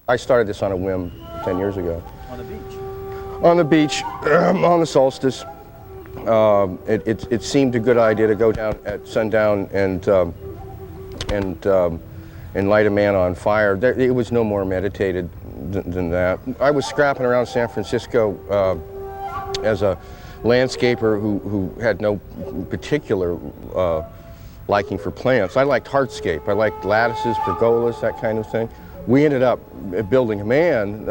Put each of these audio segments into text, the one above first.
I started this on a whim 10 years ago. On the beach? On the beach, on the solstice. It seemed a good idea to go down at sundown and light a man on fire. It was no more meditated than that. I was scrapping around San Francisco as a landscaper who had no particular liking for plants. I liked hardscape. I liked lattices, pergolas, that kind of thing. We ended up building a man.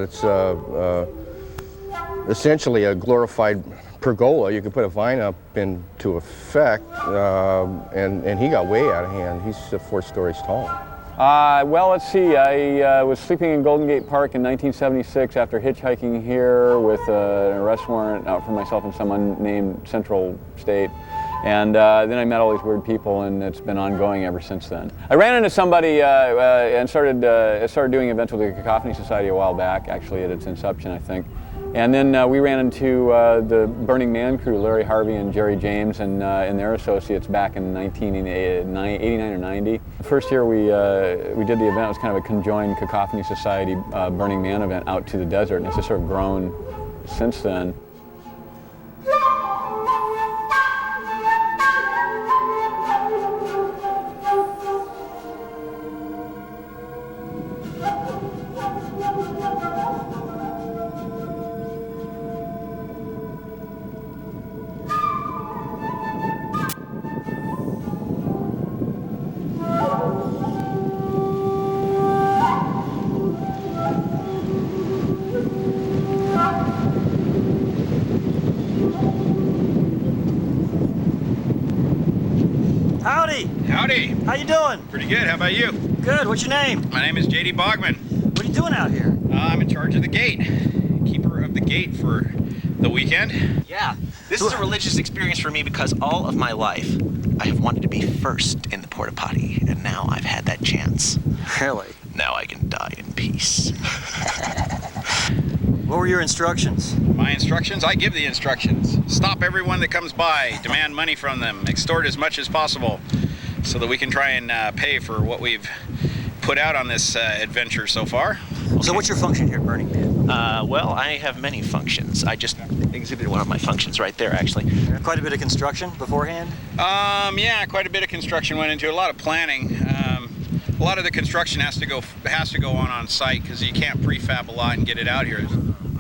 It's essentially a glorified pergola. You could put a vine up into effect, and he got way out of hand. He's 4 stories tall. Well, let's see. I was sleeping in Golden Gate Park in 1976 after hitchhiking here with an arrest warrant out for myself in some unnamed central state. And then I met all these weird people, and it's been ongoing ever since then. I ran into somebody and started doing events with the Cacophony Society a while back, actually at its inception, I think. And then we ran into the Burning Man crew, Larry Harvey and Jerry James and their associates back in 1989 or 90. The first year we did the event, it was kind of a conjoined Cacophony Society Burning Man event out to the desert, and it's just sort of grown since then. Howdy! Howdy! How you doing? Pretty good, how about you? Good, what's your name? My name is J.D. Bogman. What are you doing out here? I'm in charge of the gate. Keeper of the gate for the weekend. Yeah, this is a religious experience for me because all of my life I have wanted to be first in the porta potty, and now I've had that chance. Really? Now I can die in peace. What were your instructions? My instructions? I give the instructions. Stop everyone that comes by, demand money from them, extort as much as possible so that we can try and pay for what we've put out on this adventure so far. Okay. So what's your function here at Burning Man? Well, I have many functions. I just exhibited one of my functions right there, actually. Quite a bit of construction beforehand? Yeah, quite a bit of construction went into it, a lot of planning. A lot of the construction has to go on site because you can't prefab a lot and get it out here.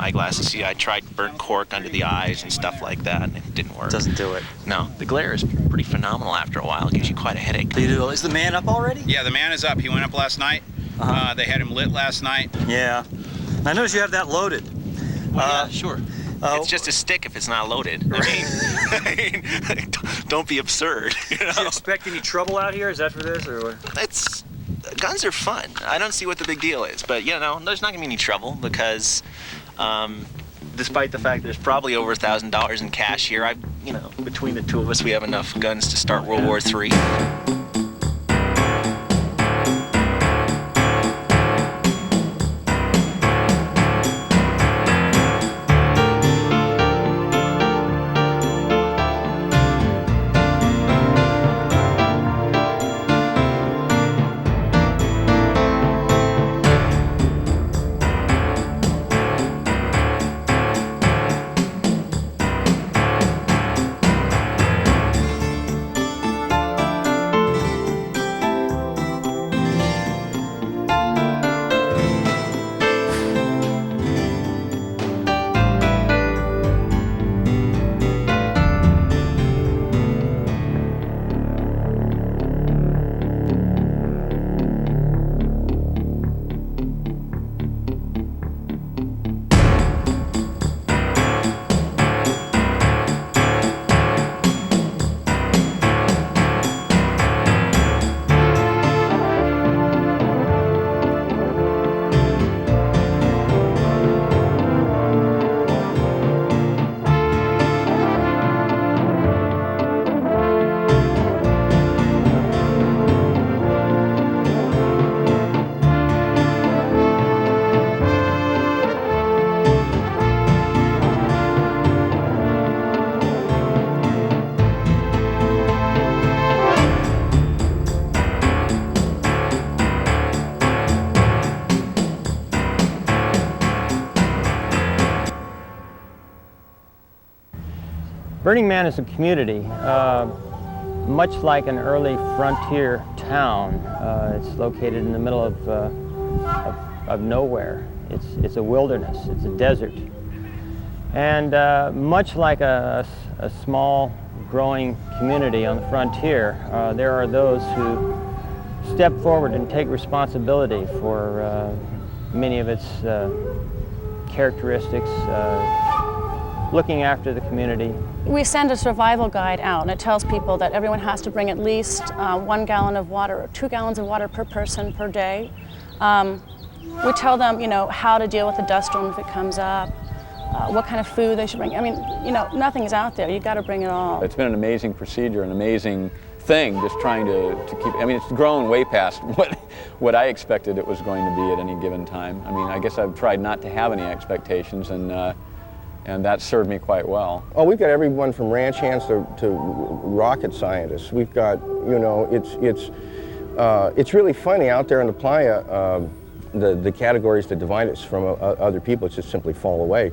Eyeglasses, see, I tried burnt cork under the eyes and stuff like that, and it didn't work. Doesn't do it. No, the glare is pretty phenomenal after a while. It gives you quite a headache. Is the man up already? Yeah, the man is up. He went up last night. They had him lit last night. Yeah. I noticed you have that loaded. Well, yeah, sure. It's just a stick if it's not loaded. I mean, don't be absurd. You know? Do you expect any trouble out here? Is that for this, or what? Guns are fun. I don't see what the big deal is, but you know, there's not gonna be any trouble because, despite the fact there's probably over $1,000 in cash here, between the two of us, we have enough guns to start World War III. Burning Man is a community, much like an early frontier town. It's located in the middle of nowhere. It's a wilderness, it's a desert. And much like a small growing community on the frontier, there are those who step forward and take responsibility for many of its characteristics, looking after the community. We send a survival guide out, and it tells people that everyone has to bring at least 1 gallon of water or 2 gallons of water per person per day. We tell them, how to deal with the dust storm if it comes up, what kind of food they should bring. I mean, nothing's out there. You've got to bring it all. It's been an amazing procedure, an amazing thing, just trying to keep, it's grown way past what I expected it was going to be at any given time. I guess I've tried not to have any expectations, and that served me quite well. Oh, we've got everyone from ranch hands to rocket scientists. We've got, it's really funny out there in the playa, the categories that divide us from other people just simply fall away.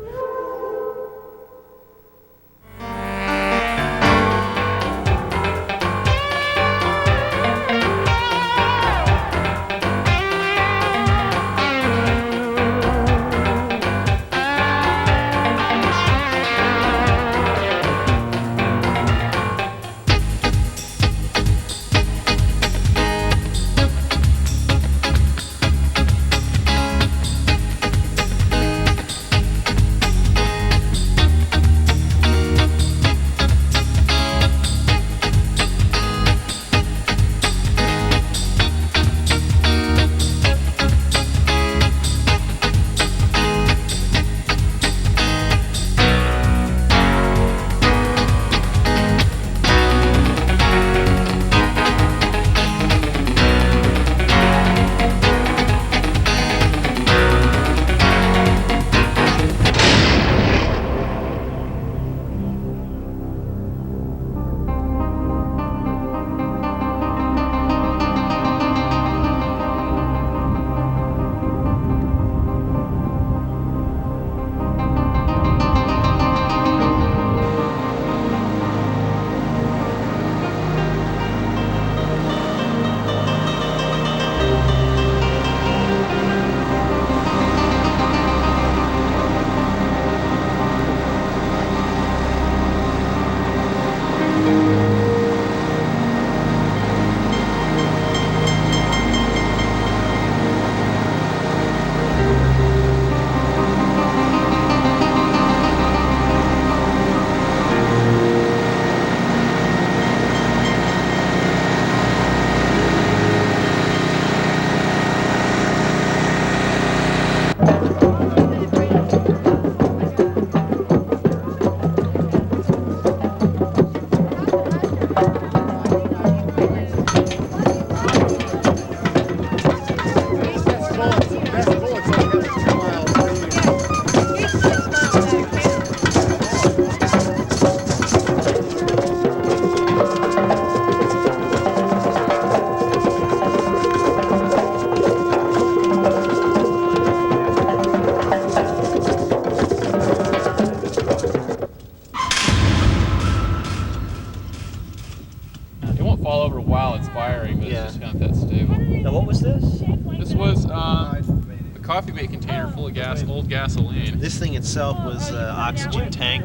Coffee mate container full of old gasoline. This thing itself was an oxygen tank.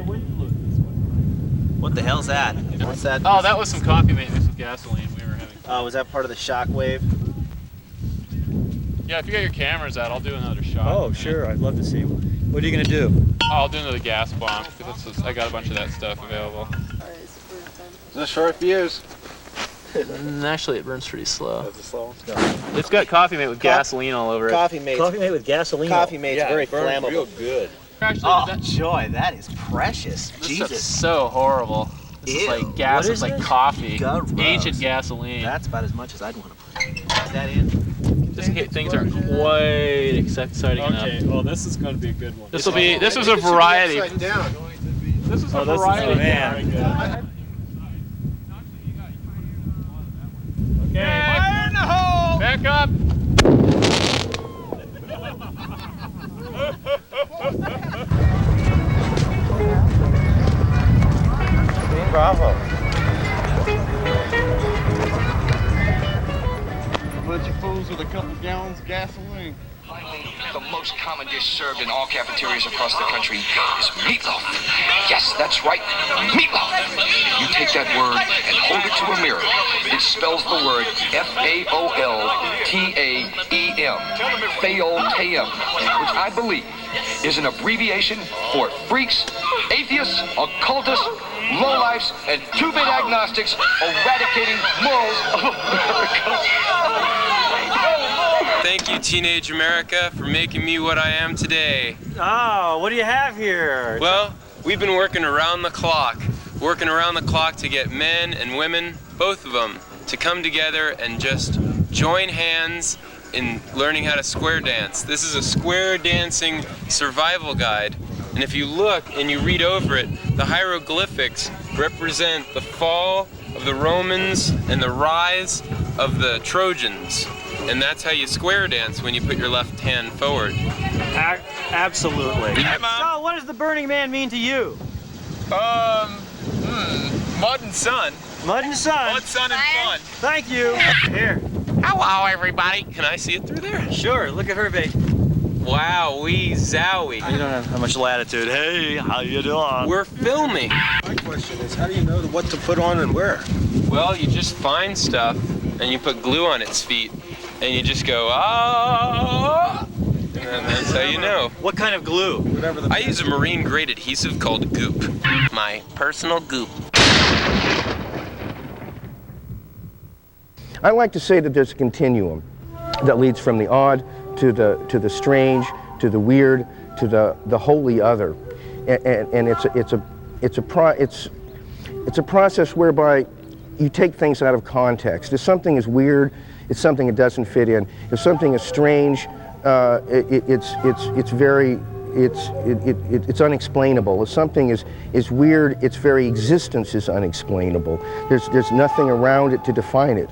What the hell's that? What's that? Oh, that was some coffee mate mixed with gasoline we were having. Oh, was that part of the shock wave? Yeah, if you got your cameras out, I'll do another shot. Oh, sure. I'd love to see. What are you going to do? Oh, I'll do another gas bomb, because I got a bunch of that stuff available. Is this short fuse? Actually, it burns pretty slow. That's a slow one? No. It's got coffee mate with gasoline all over it. Coffee mate with gasoline. Coffee mate's very burns flammable. Real good. Actually, joy, that is precious. This Jesus. stuff's so horrible. This is like gas, it's like coffee. Gross. Ancient gasoline. That's about as much as I'd want to put that in. Just in case things aren't quite exciting enough. Okay, well, this is going to be a good one. This is a variety. This is a variety. Man. Okay, fire in the hole! Back up! bunch of fools with a couple gallons of gasoline. The most common dish served in all cafeterias across the country is meatloaf. Yes, that's right, meatloaf. You take that word and hold it to a mirror. It spells the word F-A-O-L-T-A-E-M, Faoltaem, which I believe is an abbreviation for freaks, atheists, occultists, lowlifes, and two-bit agnostics eradicating morals of America. Thank you, Teenage America, for making me what I am today. Oh, what do you have here? Well, we've been working around the clock to get men and women, both of them, to come together and just join hands in learning how to square dance. This is a square dancing survival guide. And if you look and you read over it, the hieroglyphics represent the fall of the Romans and the rise of the Trojans. And that's how you square dance when you put your left hand forward. Absolutely. Hi, Mom. So, what does the Burning Man mean to you? Mud and sun. Mud and sun. Mud, sun, and fun. Thank you. Here. Hello, everybody. Can I see it through there? Sure, look at her, babe. Wow-wee zowie. You don't have much latitude. Hey, how you doing? We're filming. My question is, how do you know what to put on and where? Well, you just find stuff and you put glue on its feet and you just go, ah, and that's how you know. What kind of glue? I use a marine grade adhesive called Goop. My personal Goop. I like to say that there's a continuum that leads from the odd to the strange, to the weird, to the wholly other, and it's a process whereby you take things out of context. If something is weird, it's something that doesn't fit in. If something is strange, it's unexplainable. If something is weird, its very existence is unexplainable. There's nothing around it to define it.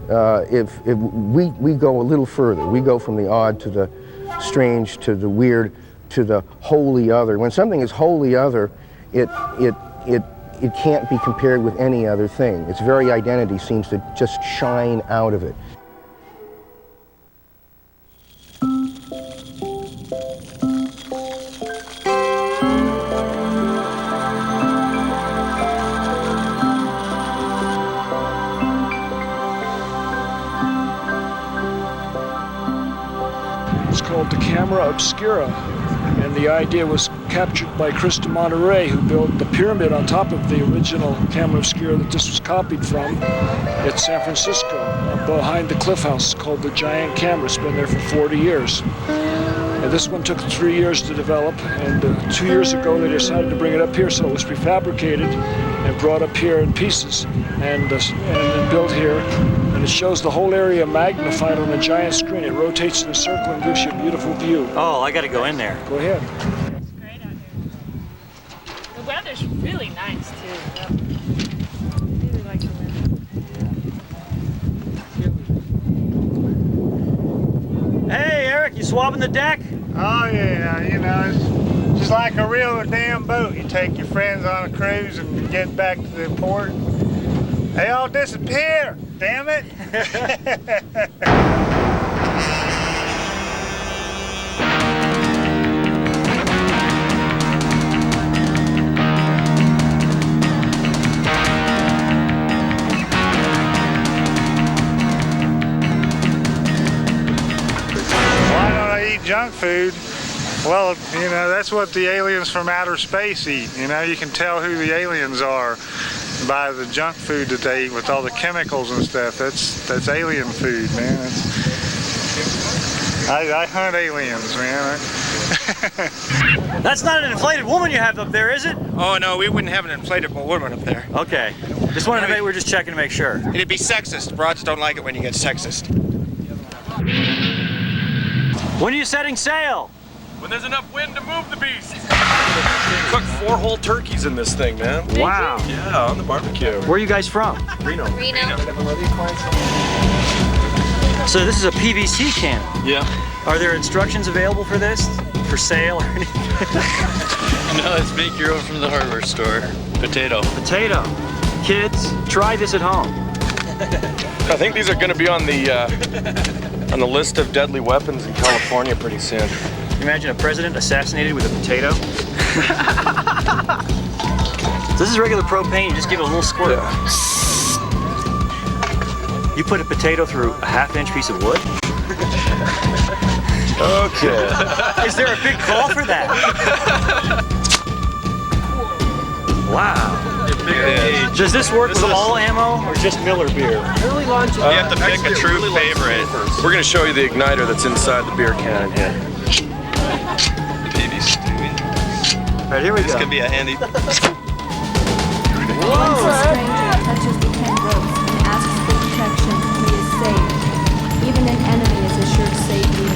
If we go a little further, we go from the odd to the strange to the weird to the wholly other. When something is wholly other, it can't be compared with any other thing. Its very identity seems to just shine out of it. It's called the camera obscura, and the idea was captured by Chris de Monterey, who built the pyramid on top of the original camera obscura that this was copied from at San Francisco, behind the Cliff House, called the Giant Camera. It's been there for 40 years. And this one took 3 years to develop, and 2 years ago they decided to bring it up here, so it was prefabricated and brought up here in pieces and built here. And it shows the whole area magnified on a giant screen. It rotates in a circle and gives you a beautiful view. Oh, I gotta go in there. Go ahead. It's great out here. The weather's really nice too. I really like the weather. Hey, Eric, you swabbing the deck? Oh yeah, you know, it's just like a real damn boat. You take your friends on a cruise and get back to the port. They all disappear, damn it. Why don't I eat junk food? Well, you know, that's what the aliens from outer space eat. You know, you can tell who the aliens are by the junk food that they eat with all the chemicals and stuff. That's alien food, man. I hunt aliens, man. That's not an inflated woman you have up there, is it? Oh no, we wouldn't have an inflatable woman up there. Okay. Just wanted to make, we're just checking to make sure. It'd be sexist. Broads don't like it when you get sexist. When are you setting sail? When there's enough wind to move the beast. Cooked 4 whole turkeys in this thing, man. Wow. Yeah, on the barbecue. Where are you guys from? Reno. So this is a PVC can. Yeah. Are there instructions available for this? For sale or anything? No, it's make your own from the hardware store. Potato. Potato. Kids, try this at home. I think these are going to be on the list of deadly weapons in California pretty soon. Imagine a president assassinated with a potato. This is regular propane, you just give it a little squirt. Yeah. You put a potato through a half-inch piece of wood? Okay. Is there a big call for that? Wow. Does this work with all ammo or just Miller beer? You have to pick a true favorite. We're going to show you the igniter that's inside the beer can here. Baby Stewie. All right, here we go. This could be a handy. Once a stranger touches the 10 ropes and asks for protection, he is safe. Even an enemy is assured safety.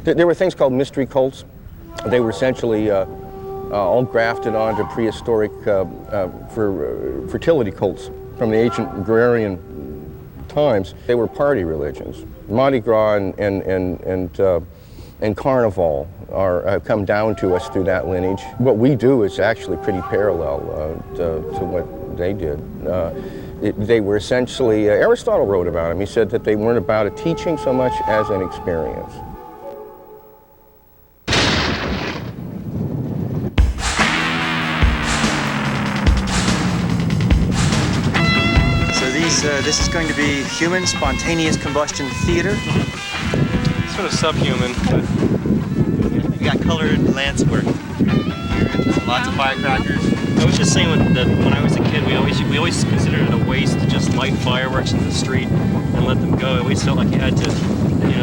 There were things called mystery cults. They were essentially all grafted onto prehistoric fertility cults from the ancient agrarian times. They were party religions. Mardi Gras and Carnival have come down to us through that lineage. What we do is actually pretty parallel to what they did. They were essentially, Aristotle wrote about them. He said that they weren't about a teaching so much as an experience. This is going to be human spontaneous combustion theater. Sort of subhuman, but we got colored lance work. Lots of firecrackers. I was just saying when I was a kid, we always considered it a waste to just light fireworks in the street and let them go. I always felt like you had to,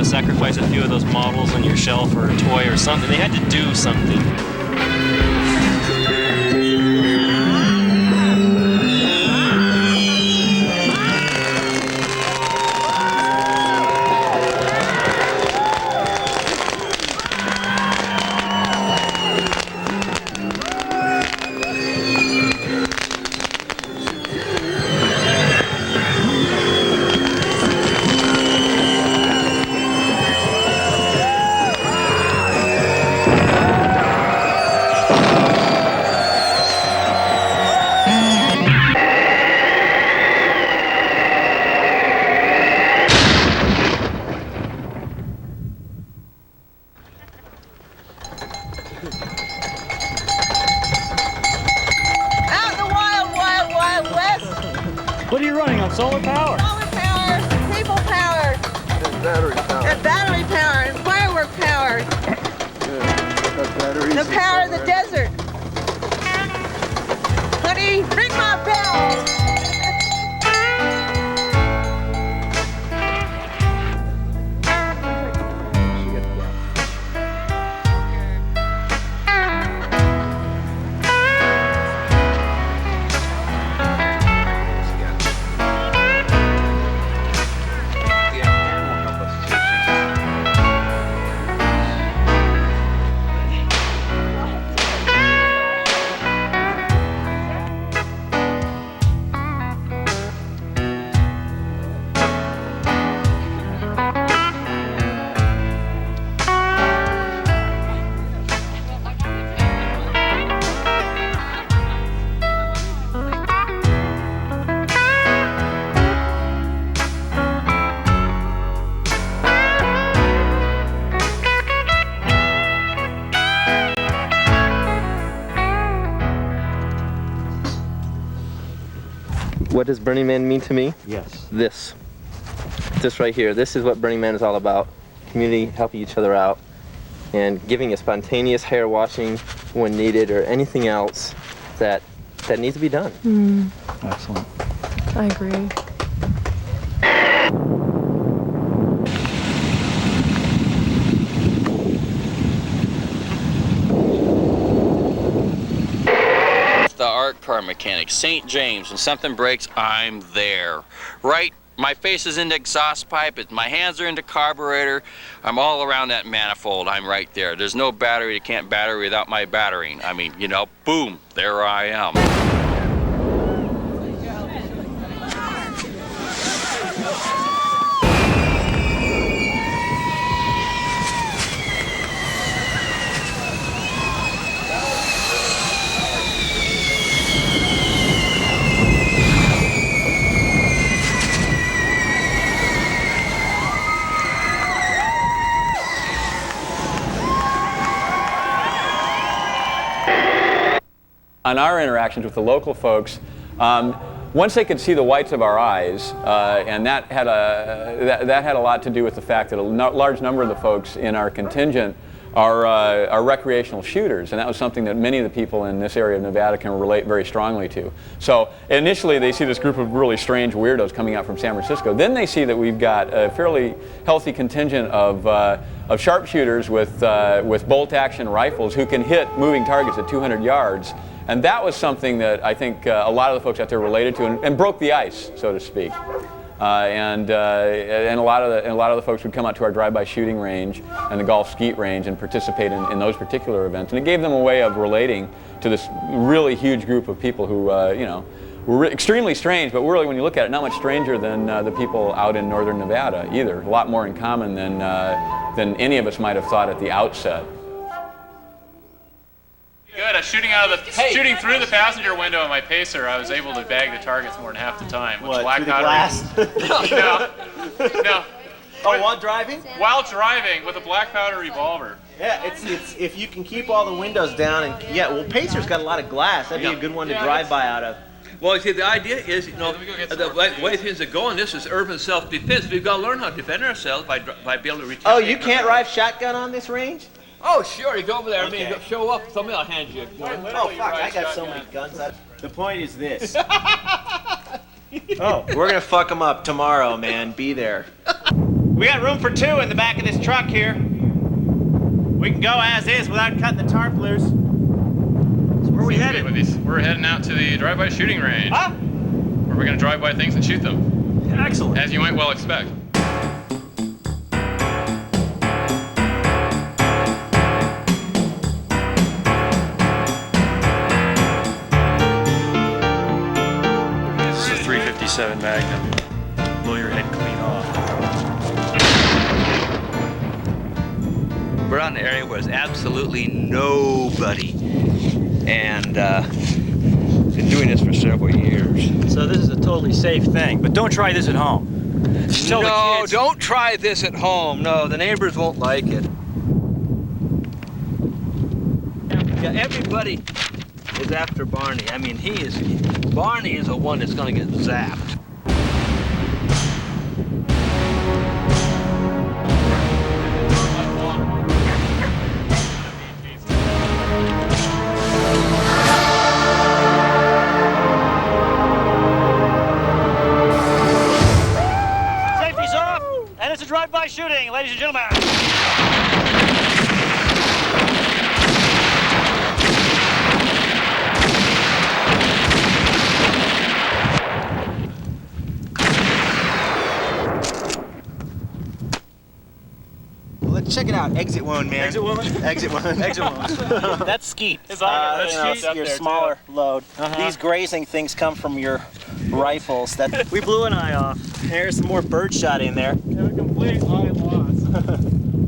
sacrifice a few of those models on your shelf or a toy or something. They had to do something. What are you running on solar power? Solar power, people power, And battery power. and battery power, and firework power. Yeah, got batteries. The power of the desert. me, ring my bell. What does Burning Man mean to me? Yes. This right here. This is what Burning Man is all about. Community, helping each other out, and giving a spontaneous hair washing when needed, or anything else that needs to be done. Excellent. I agree. The art car mechanic, St. James. When something breaks, I'm there. Right? My face is in the exhaust pipe, my hands are in the carburetor, I'm all around that manifold, I'm right there. There's no battery that can't battery without my battering. I mean, you know, boom, there I am. On our interactions with the local folks, once they could see the whites of our eyes, and that had a lot to do with the fact that a large number of the folks in our contingent are recreational shooters, and that was something that many of the people in this area of Nevada can relate very strongly to. So initially they see this group of really strange weirdos coming out from San Francisco. Then they see that we've got a fairly healthy contingent of sharpshooters with bolt-action rifles who can hit moving targets at 200 yards. And that was something that I think a lot of the folks out there related to and broke the ice, so to speak. And a lot of the folks would come out to our drive-by shooting range and the golf skeet range and participate in those particular events. And it gave them a way of relating to this really huge group of people who, you know, were extremely strange, but really, when you look at it, not much stranger than the people out in northern Nevada either. A lot more in common than any of us might have thought at the outset. Good. Shooting through the passenger window of my Pacer, I was able to bag the targets more than half the time. What, through the glass? No. Oh, while driving? While driving with a black powder revolver. Yeah, it's if you can keep all the windows down, and yeah, well, Pacer's got a lot of glass. That'd be a good one to drive by out of. Well, you see, the idea is, you know, the way things are going, this is urban self-defense. We've got to learn how to defend ourselves by being able to retaliate. Oh, you can't ride shotgun on this range? Oh, sure. You go over there. Okay. I mean, show up. Somebody will hand you. Oh, fuck. I got so many guns. The point is this. Oh, we're going to fuck them up tomorrow, man. Be there. We got room for 2 in the back of this truck here. We can go as is without cutting the tarp loose. So where are we headed? We're heading out to the drive-by shooting range. Huh? Where we're going to drive by things and shoot them. Excellent. As you might well expect. This is a 357 Magnum. Blow your head clean off. We're on an area where there's absolutely nobody, and been doing this for several years. So this is a totally safe thing, but don't try this at home. No, don't try this at home. No, the neighbors won't like it. Yeah, everybody is after Barney. I mean, Barney is the one that's going to get zapped. shooting, ladies and gentlemen. Let's check it out. Exit wound, man. Exit wound? Exit wound. Exit wound. That's skeet. That's skeet. Your smaller load. These grazing things come from your rifles. That we blew an eye off. There's some more birdshot in there. A complete eye loss.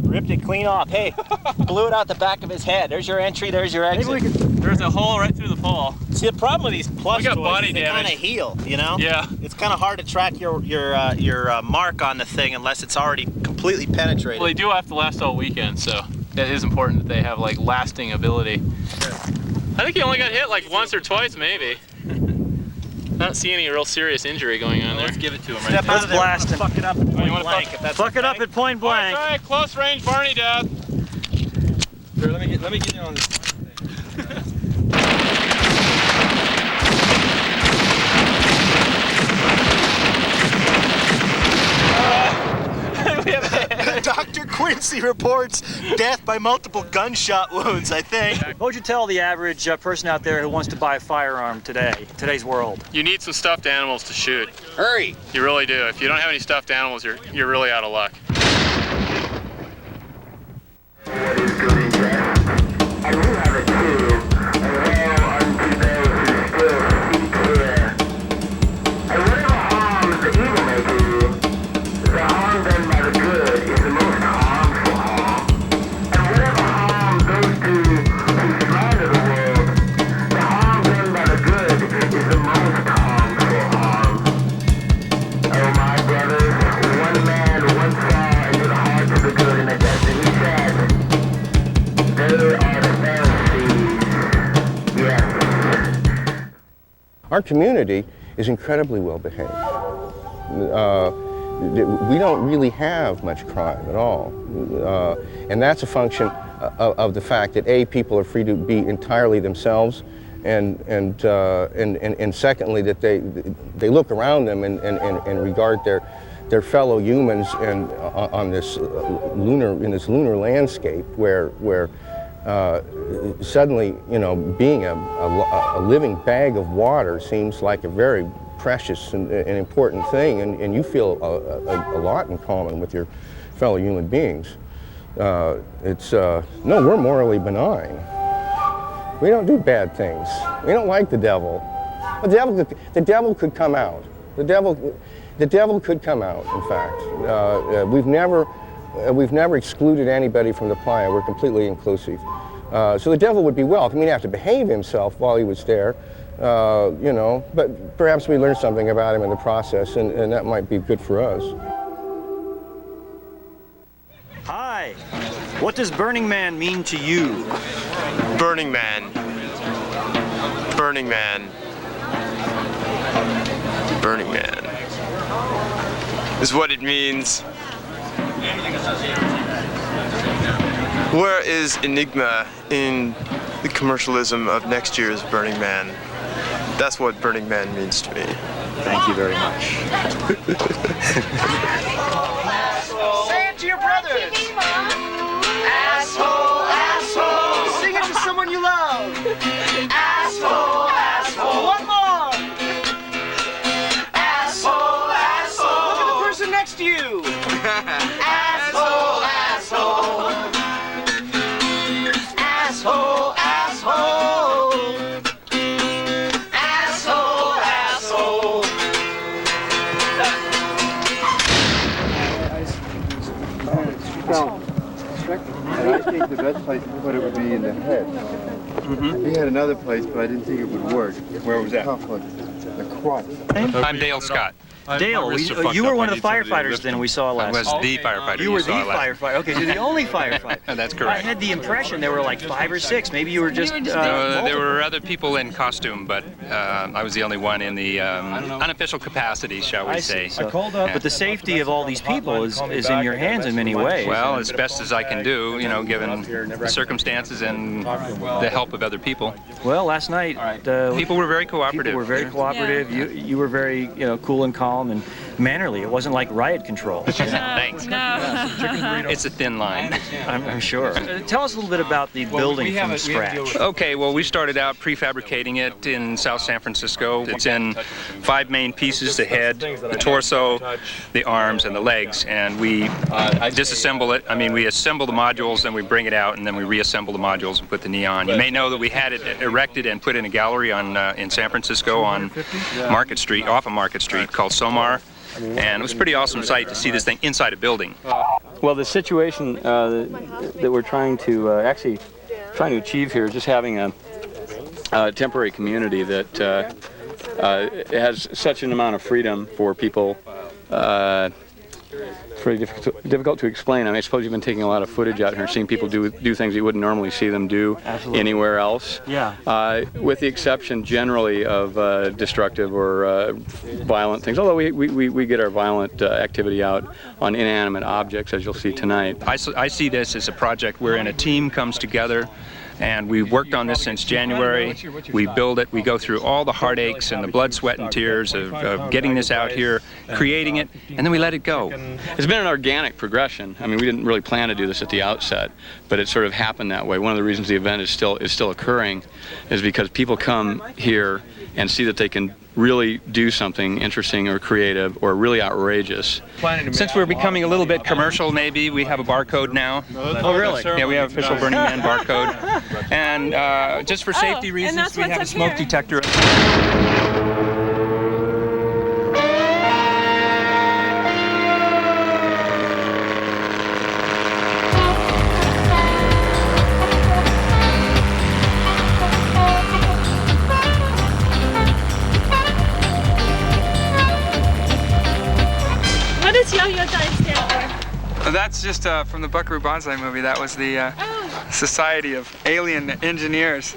Ripped it clean off. Hey, blew it out the back of his head. There's your entry. There's your exit. There's a hole right through the fall. See, the problem with these plush got toys body is they damage. kind of heal, you know? Yeah. It's kind of hard to track your mark on the thing unless it's already completely penetrated. Well, they do have to last all weekend, so it is important that they have like lasting ability. I think he only got hit like once or twice, maybe. Not see any real serious injury going on there. Let's give it to him Step out of there. blast him. Fuck it up at point blank. If that's Fuck it up at point blank. All right, close range Barney death. Here, let me get you on this. Dr. Quincy reports death by multiple gunshot wounds, I think. What would you tell the average person out there who wants to buy a firearm today's world? You need some stuffed animals to shoot. Hurry! You really do. If you don't have any stuffed animals, you're really out of luck. Our community is incredibly well behaved. We don't really have much crime at all. And that's a function of the fact that A, people are free to be entirely themselves, and secondly, that they look around them and regard their fellow humans and in this lunar landscape where suddenly, you know, being a living bag of water seems like a very precious and important thing, and you feel a lot in common with your fellow human beings. No, we're morally benign. We don't do bad things. We don't like the devil. The devil could come out. The devil could come out, in fact. We've never excluded anybody from the playa. We're completely inclusive. So the devil would be welcome. He'd have to behave himself while he was there, you know, but perhaps we learned something about him in the process, and that might be good for us. Hi. What does Burning Man mean to you? Burning Man. Burning Man. Burning Man is what it means. Where is Enigma in the commercialism of next year's Burning Man? That's what Burning Man means to me. Thank you very much. Say it to your brothers! Asshole, asshole! Sing it to someone you love! Asshole, asshole! One more! Asshole, asshole! Look at the person next to you! Asshole, asshole! Asshole, asshole! Asshole, asshole! And I think the best place to put it would be in the head. We had another place, but I didn't think it would work. Where was that? The quad. I'm Dale Scott. Dale, you were one of the firefighters then we saw last I was the firefighter. You were the firefighter. Okay, you're the only firefighter. That's correct. I had the impression there were like 5 or 6. Maybe you were just... there were other people in costume, but I was the only one in the unofficial capacity, shall we say. But the safety of all these people is in your hands in many ways. Well, as best as I can do, you know, given the circumstances and the help of other people. Well, last night... people were very cooperative. People were very cooperative. You were very, you know, cool and calm and mannerly. It wasn't like riot control. Thanks. It's a thin line. I'm sure. Tell us a little bit about the building from scratch. Okay, well, we started out prefabricating it in South San Francisco. It's in 5 main pieces: the head, the torso, the arms, and the legs. And we disassemble it. I mean, we assemble the modules, then we bring it out, and then we reassemble the modules and put the neon. You may know that we had it erected and put in a gallery on in San Francisco on Market Street, off of Market Street, called Somar. And it was a pretty awesome sight to see this thing inside a building. Well, the situation that we're trying to achieve here is just having a temporary community that has such an amount of freedom for people. Pretty difficult to explain. I mean, I suppose you've been taking a lot of footage out here, seeing people do things you wouldn't normally see them do anywhere else. Yeah. With the exception generally of destructive or violent things. Although we get our violent activity out on inanimate objects, as you'll see tonight. I see this as a project wherein a team comes together. And we've worked on this since January. We build it. We go through all the heartaches and the blood, sweat, and tears of getting this out here, creating it, and then we let it go. It's been an organic progression. I mean, we didn't really plan to do this at the outset, but it sort of happened that way. One of the reasons the event is still occurring is because people come here and see that they can really do something interesting or creative or really outrageous. Since we're becoming a little bit commercial, maybe, we have a barcode now. Oh, really? Yeah, we have official Burning Man barcode. And just for safety reasons, we have a smoke detector. What does Yo-Yo Time stand for? That's just from the Buckaroo Banzai movie. That was the Society of Alien Engineers.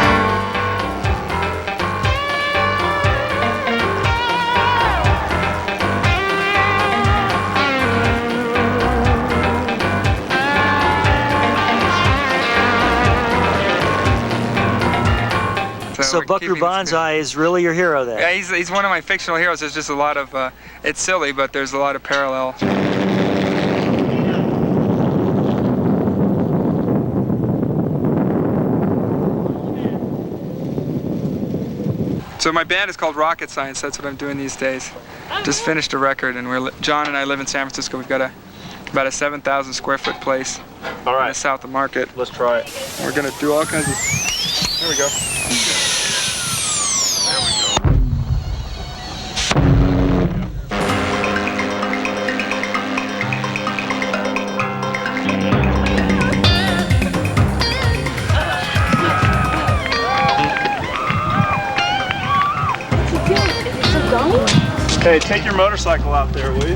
So Buckaroo Banzai is really your hero then? Yeah, he's one of my fictional heroes. There's just a lot of, it's silly, but there's a lot of parallel. So my band is called Rocket Science. That's what I'm doing these days. Just finished a record, and John and I live in San Francisco. We've got about a 7,000 square foot place in the south of Market. Let's try it. We're gonna do all kinds of. There we go. Hey, take your motorcycle out there, will you?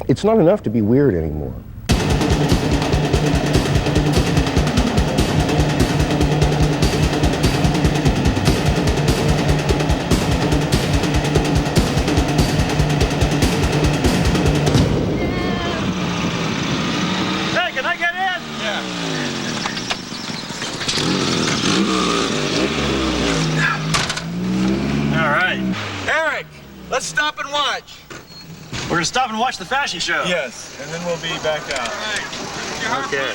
It's not enough to be weird anymore. Hey, can I get in? Yeah. All right. Eric, let's stop and watch. We're gonna stop and watch the fashion show. Yes, and then we'll be back out. Okay.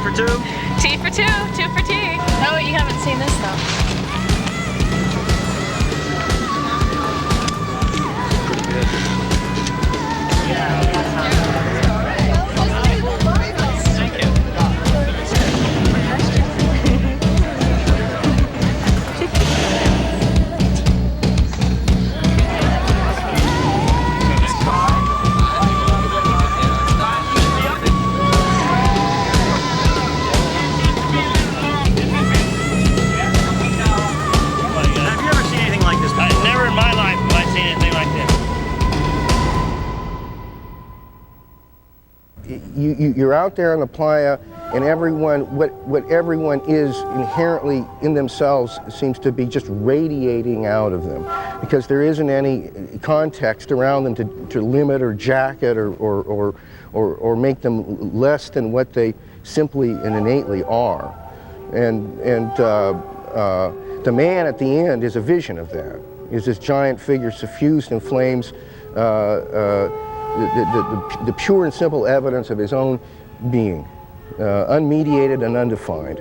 for two? T for two, two for T. Oh, you haven't seen this though. You're out there on the playa, and everyone, what everyone is inherently in themselves seems to be just radiating out of them, because there isn't any context around them to limit or jacket or make them less than what they simply and innately are. And the man at the end is a vision of that. Is this giant figure suffused in flames, the pure and simple evidence of his own being, unmediated and undefined.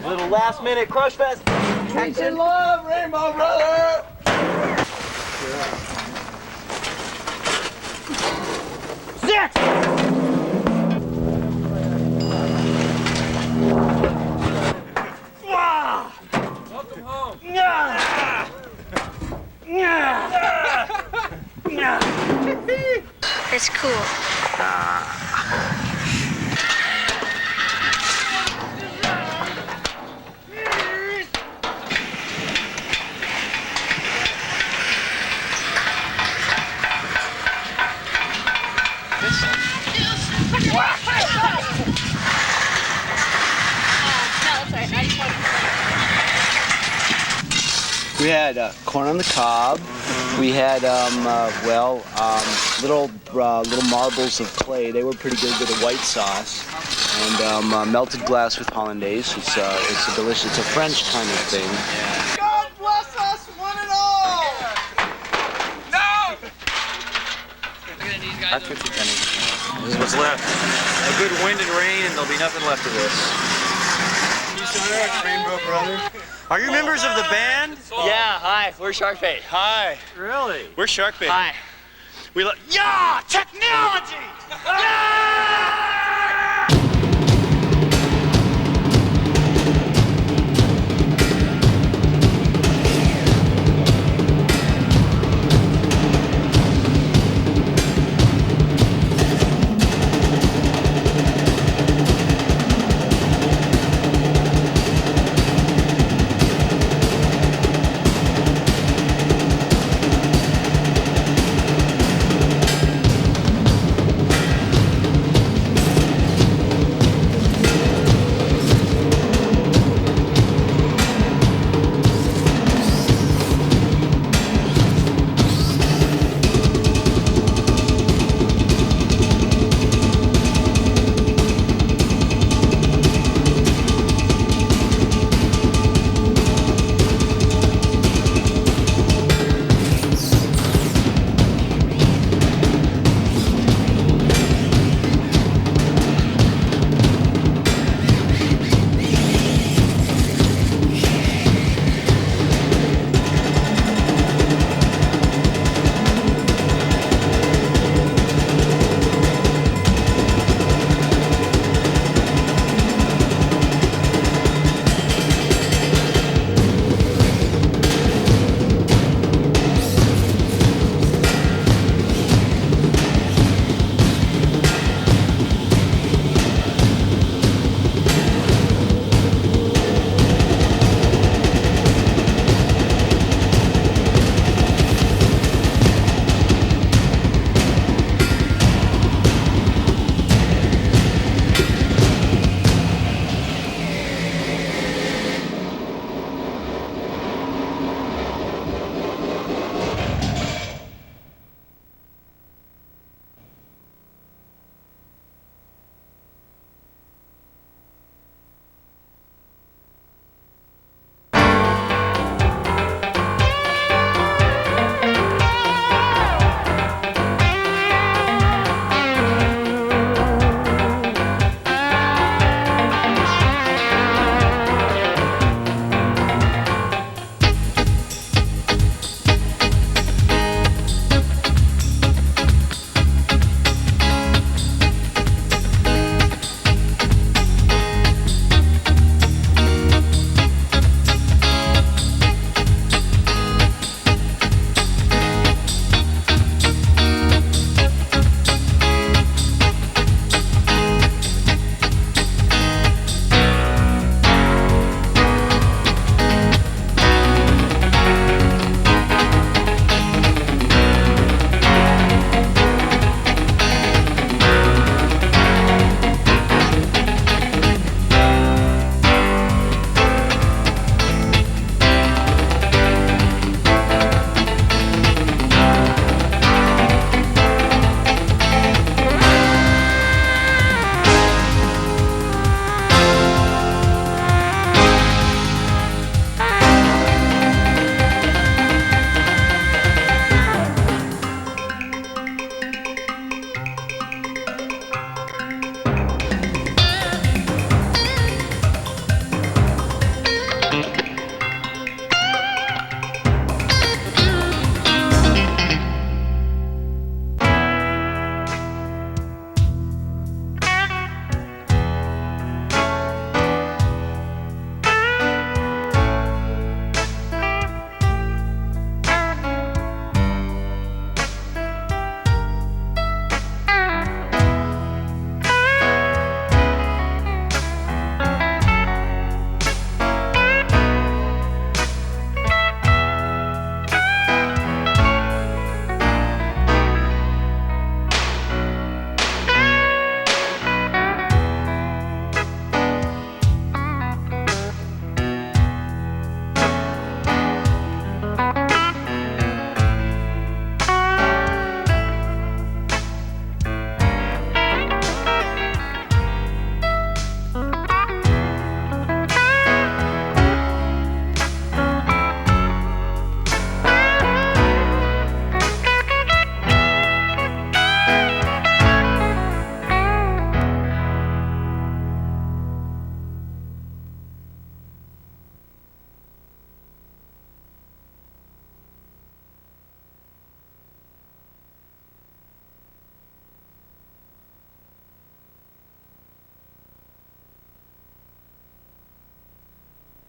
Little last minute crush fest. Peace and love, Rainbow Brother! Sit! Welcome home. It's cool. We had corn on the cob. We had, little marbles of clay. They were pretty good with a white sauce. And melted glass with hollandaise. It's a delicious, it's a French kind of thing. God bless us, one and all! No! That's 50 pennies. This is what's left. A good wind and rain, and there'll be nothing left of this. Rainbow Brother. Are you members of the band? Yeah, hi. We're Shark Bait. Hi. Really? We're Shark Bait. Hi. We love. Yeah! Technology! Yeah!